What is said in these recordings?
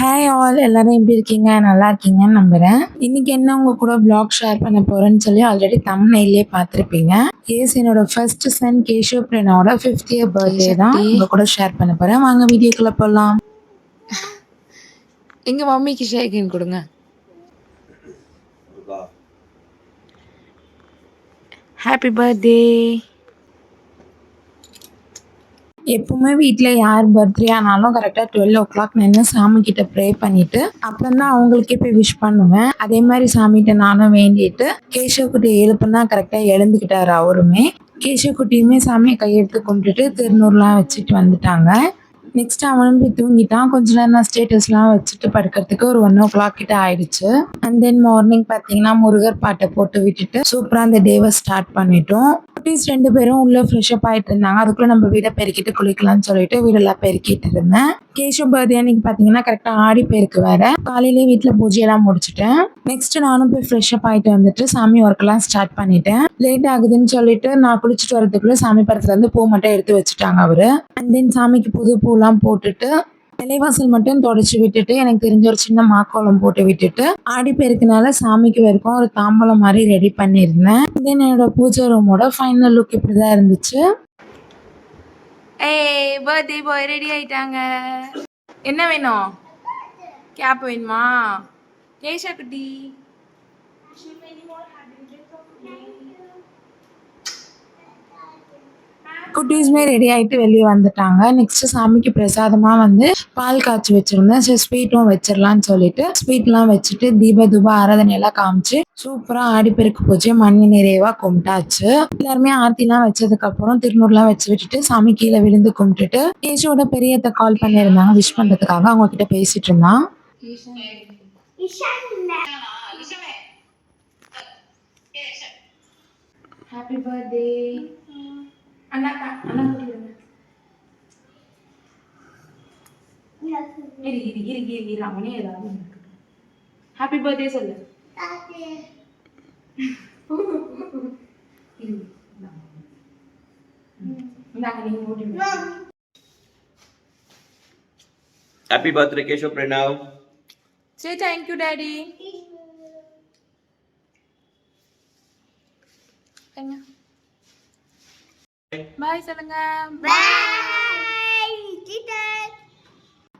Hi all, எல்லாரும் எப்படி இருக்கீங்க? நல்லா இருக்கீங்கன்னு நம்புறேன். இன்னைக்கு என்ன உங்க கூட vlog ஷேர் பண்ண போறேன்னு சொல்லி ஆல்ரெடி தம்ப்நெயிலே பார்த்துருப்பீங்க. என்னோட ஃபர்ஸ்ட் சன் கேஷவ் பிரனாவோட 50th பர்த்டே தான் உங்க கூட ஷேர் பண்ண போறேன். வாங்க வீடியோக்குள்ள போலாம். எங்க மம்மிக்கு ஷேக்கிங் கொடுங்க. Happy birthday. எப்பவுமே வீட்டில் யார் பர்த்டே ஆனாலும் கரெக்டாக 12 o'clock நின்று சாமிக்கிட்ட ப்ரே பண்ணிட்டு அப்புறம் தான் அவங்களுக்கே போய் விஷ் பண்ணுவேன். அதே மாதிரி சாமிகிட்ட நானும் வேண்டிட்டு கேஷவ் குட்டி எழுப்புனா கரெக்டாக எழுந்துக்கிட்டாரு அவருமே. கேஷவ் குட்டியுமே சாமியை கையெடுத்து கும்பிட்டுட்டு திருநூறுலாம் வச்சுட்டு வந்துட்டாங்க. நெக்ஸ்ட் அவனும் போய் தூங்கிட்டான். கொஞ்ச நேரம் நான் ஸ்டேட்டஸ்லாம் வச்சுட்டு படுக்கிறதுக்கு ஒரு 1 o'clock கிட்ட ஆயிடுச்சு. அண்ட் தென் மார்னிங் பார்த்தீங்கன்னா முருகர் பாட்டை போட்டு விட்டுட்டு சூப்பராக அந்த டேவை ஸ்டார்ட் பண்ணிட்டோம். குட்டீஸ் 2 பேரும் உள்ள ஃப்ரெஷ்அப் ஆகிட்டு இருந்தாங்க. அதுக்குள்ளே நம்ம வீடை பெருக்கிட்டு குளிக்கலாம்னு சொல்லிட்டு வீடெல்லாம் பெருக்கிட்டு இருந்தேன். கேஷவ் பர்த்டே அன்னைக்கு பார்த்தீங்கன்னா கரெக்டாக ஆடி பேருக்கு வேற காலையிலேயே வீட்டில் பூஜையெல்லாம் முடிச்சுட்டேன். நெக்ஸ்ட் நானும் போய் ஃப்ரெஷ்அப் ஆகிட்டு வந்துட்டு சாமி ஒர்க்கெல்லாம் ஸ்டார்ட் பண்ணிட்டேன். லேட் ஆகுதுன்னு சொல்லிட்டு நான் குளிச்சுட்டு வரதுக்குள்ள சாமி படத்துல இருந்து பூ மட்டும் எடுத்து வச்சுட்டாங்க அவரு. அண்ட் தென் சாமிக்கு புது பூலாம் போட்டுட்டு நிலைவாசல் மட்டும் தொடச்சி விட்டுட்டு எனக்கு தெரிஞ்ச ஒரு சின்ன மாக்கோலம் போட்டு விட்டுட்டு ஆடி பெருக்குனால சாமிக்கு வரைக்கும் ஒரு தாம்பலம் மாதிரி ரெடி பண்ணியிருந்தேன். தென் என்னோட பூஜை ரூமோட ஃபைனல் லுக் இப்படிதான் இருந்துச்சு. ஏய், பர்த்டே பாய் ரெடி ஆயிட்டாங்க. என்ன வேணும்? கேப் வேணுமா? கேஷா குட்டி குட்டீஸுமே ரெடி ஆகிட்டு வெளியே வந்துட்டாங்க. நெக்ஸ்ட் சாமிக்கு பிரசாதமாக வந்து பால் காய்ச்சி வச்சுருந்தேன். சரி ஸ்வீட்டும் வச்சிடலான்னு சொல்லிட்டு ஸ்வீட்லாம் வச்சுட்டு தீப தூப ஆராதனையெல்லாம் காமிச்சு சூப்பராக ஆடிப்பெருக்கு பூஜை மண்ணி நிறைவாக கும்பிட்டாச்சு. எல்லாருமே ஆர்த்திலாம் வச்சதுக்கப்புறம் திருநூறுலாம் வச்சு விட்டுட்டு சாமி கீழே விழுந்து கும்பிட்டுட்டு கேஷோட பெரியத்தை கால் பண்ணியிருந்தாங்க விஷ் பண்ணுறதுக்காக. அவங்க கிட்ட பேசிட்டு இருந்தான். Happy birthday. அண்ணா அண்ணா கூட்டிடுங்க. அவனே ஏதாவது ஹாப்பி பர்த்டே சொல்லு. Happy birthday, Keshav Pranav. Say thank you, Daddy. Bye சொல்லுங்க.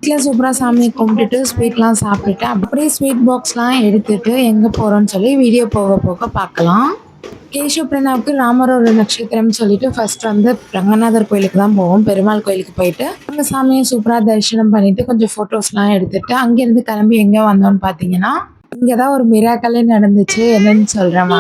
வீட்டில் சூப்பராக சாமியை கும்பிட்டுட்டு ஸ்வீட்லாம் சாப்பிட்டுட்டு அப்படியே ஸ்வீட் பாக்ஸ்லாம் எடுத்துட்டு எங்கே போகிறோன்னு சொல்லி வீடியோ போக போக பார்க்கலாம். கேஷவ் பிரனாவுக்கு ராமரோட நட்சத்திரம்னு சொல்லிட்டு ஃபர்ஸ்ட் வந்து ரங்கநாதர் கோயிலுக்கு தான் போவோம். பெருமாள் கோயிலுக்கு போயிட்டு அங்கே சாமியை சூப்பராக தரிசனம் பண்ணிட்டு கொஞ்சம் ஃபோட்டோஸ்லாம் எடுத்துட்டு அங்கேருந்து கிளம்பி எங்கே வந்தோம்னு பார்த்தீங்கன்னா இங்கதான் ஒரு மிராக்கலே நடந்துச்சு. என்னன்னு சொல்றேன்.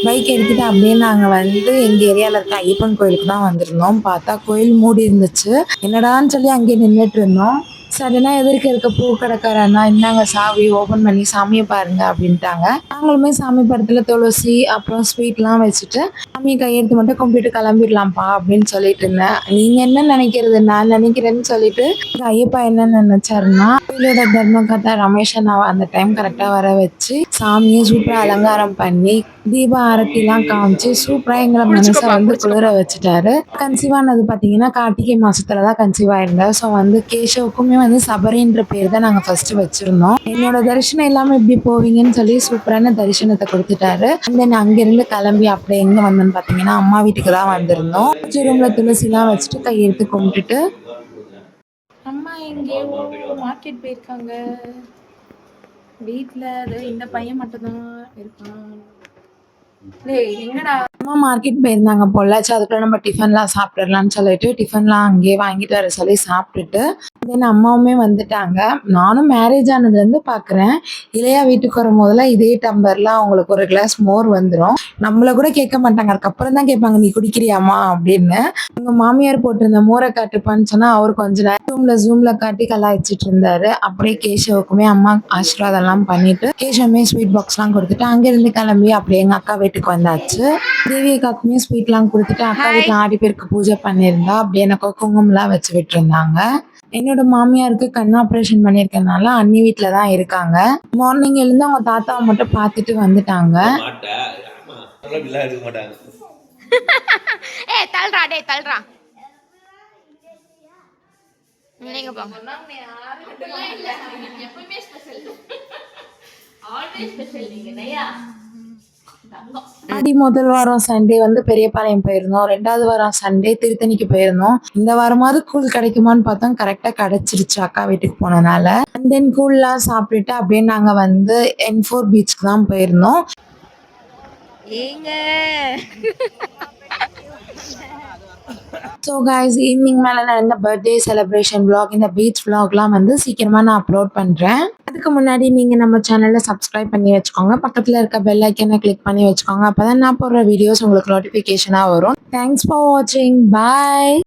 பைக் எடுத்துட்டு அப்படியே நாங்க வந்து எங்க ஏரியால இருக்க ஐயப்பன் கோயிலுக்கு தான் வந்திருந்தோம். பார்த்தா கோயில் மூடி இருந்துச்சு. என்னடான்னு சொல்லி அங்கே நின்றுட்டு இருந்தோம். சடனா எதிர்க்க இருக்க பூ கடைக்காரன்னா இந்தாங்க சாவி ஓபன் பண்ணி சாமியை பாருங்க அப்படின்ட்டாங்க. நாங்களுமே சாமி படத்துல துளசி அப்புறம் ஸ்வீட்லாம் வச்சுட்டு சாமியை கையெழுத்து மட்டும் கும்பிட்டு கிளம்பிடலாம்ப்பா அப்படின்னு சொல்லிட்டு இருந்தேன். நீங்க என்ன நினைக்கிறது, நான் நினைக்கிறேன்னு சொல்லிட்டு ஐயப்பா என்ன நினைச்சாருன்னா கோயிலோட தர்மகர்த்தா ரமேஷ் அண்ணாவை அந்த டைம் கரெக்டா வர வச்சு சாமியை சூப்பரா அலங்காரம் பண்ணி தீப ஆரத்திலாம் காமிச்சு சூப்பரா எங்களை மனசை வந்து குளிர வச்சுட்டாரு. கன்சீவ் ஆனது பாத்தீங்கன்னா கார்த்திகை மாசத்துலதான் கன்சீவ் ஆயிருந்தேன். ஸோ வந்து கேஷவுக்குமே வந்து சபரின்ற பேர் தான் நாங்க ஃபர்ஸ்ட் வச்சிருந்தோம். என்னோட தரிசனம் இல்லாம எப்படி போவீங்கன்னு சொல்லி சூப்பரான தரிசனத்தை கொடுத்துட்டாரு. தென் அங்கிருந்து கிளம்பி அப்படியே எங்க வந்தோம்னு பாத்தீங்கன்னா அம்மா வீட்டுக்கு தான் வந்திருந்தோம். ரூம்ல துளசி எல்லாம் வச்சுட்டு கையெடுத்து கும்பிட்டுட்டு அம்மா எங்கேயோ மார்க்கெட் போயிருக்காங்க. வீட்டுல இந்த பையன் மட்டும்தான் இருக்கான். என்னடா அம்மா மார்க்கெட் போயிருந்தாங்க பொள்ளாச்சி. அதுக்குள்ள நம்ம டிஃபன்லாம் சாப்பிடலாம்னு சொல்லிட்டு டிஃபன்லாம் அங்கேயே வாங்கிட்டு வர சொல்லி சாப்பிட்டுட்டு தென் அம்மாவுமே வந்துட்டாங்க. நானும் மேரேஜ் ஆனதுலேருந்து பார்க்குறேன் இளையா வீட்டுக்கு வரும் போதெல்லாம் இதே டம்பர்ல அவங்களுக்கு ஒரு கிளாஸ் மோர் வந்துடும். நம்மளை கூட கேட்க மாட்டாங்க, அதுக்கப்புறம் தான் கேட்பாங்க நீ குடிக்கிறியாமா அப்படின்னு. உங்க மாமியார் போட்டிருந்த மோரை காட்டுப்பான்னு சொன்னா அவர் கொஞ்ச நேரம் ஜூம்ல காட்டி கலாய்ச்சிட்டு இருந்தாரு. அப்படியே கேஷவுக்குமே அம்மா ஆசீர்வாதம்லாம் பண்ணிட்டு கேஷவுமே ஸ்வீட் பாக்ஸ்லாம் கொடுத்துட்டு அங்கிருந்து கிளம்பி அப்படியே எங்க அக்கா வீட்டுக்கு வந்தாச்சு. தேவி அக்காக்குமே ஸ்வீட்லாம் கொடுத்துட்டு அக்கா வீட்டுல ஆடி பேருக்கு பூஜை பண்ணியிருந்தா அப்படியே எனக்கு குங்குமம்லாம் வச்சு விட்டு இருந்தாங்க. என்னோட மாமியாருக்கு கண் ஆப்ரேஷன் பண்ணியிருக்கனால அண்ணி வீட்டுல தான் இருக்காங்க. மார்னிங் எழுந்து அவங்க தாத்தாவை மட்டும் பார்த்துட்டு வந்துட்டாங்க. நீங்க போங்க. ஆடி முதல் வாரம் சண்டே வந்து பெரியபாளையம் போயிருந்தோம். 2வது வாரம் சண்டே திருத்தணிக்கு போயிருந்தோம். இந்த வாரமாவது கூழ் கிடைக்குமான்னு பார்த்தோம். கரெக்டா கிடைச்சிருச்சு அக்கா வீட்டுக்கு போனனால. அண்ட் தென் கூழ்லாம் சாப்பிட்டுட்டு அப்படியே நாங்க வந்து N4 பீச்சுக்கு தான் போயிருந்தோம். ஏங்க ஸோ கைஸ், ஈவினிங் மேலே நடந்த பர்த்டே செலிப்ரேஷன் vlog, இந்த பீச் vlogலாம் வந்து சீக்கிரமா நான் அப்லோட் பண்றேன். அதுக்கு முன்னாடி நீங்க நம்ம சேனலை சப்ஸ்கிரைப் பண்ணி வச்சுக்கோங்க. பக்கத்துல இருக்க பெல் ஐக்கனை கிளிக் பண்ணி வச்சுக்கோங்க. அப்பதான் நான் போடுற வீடியோஸ் உங்களுக்கு நோட்டிஃபிகேஷனா வரும். தேங்க்ஸ் ஃபார் வாட்சிங். பாய்.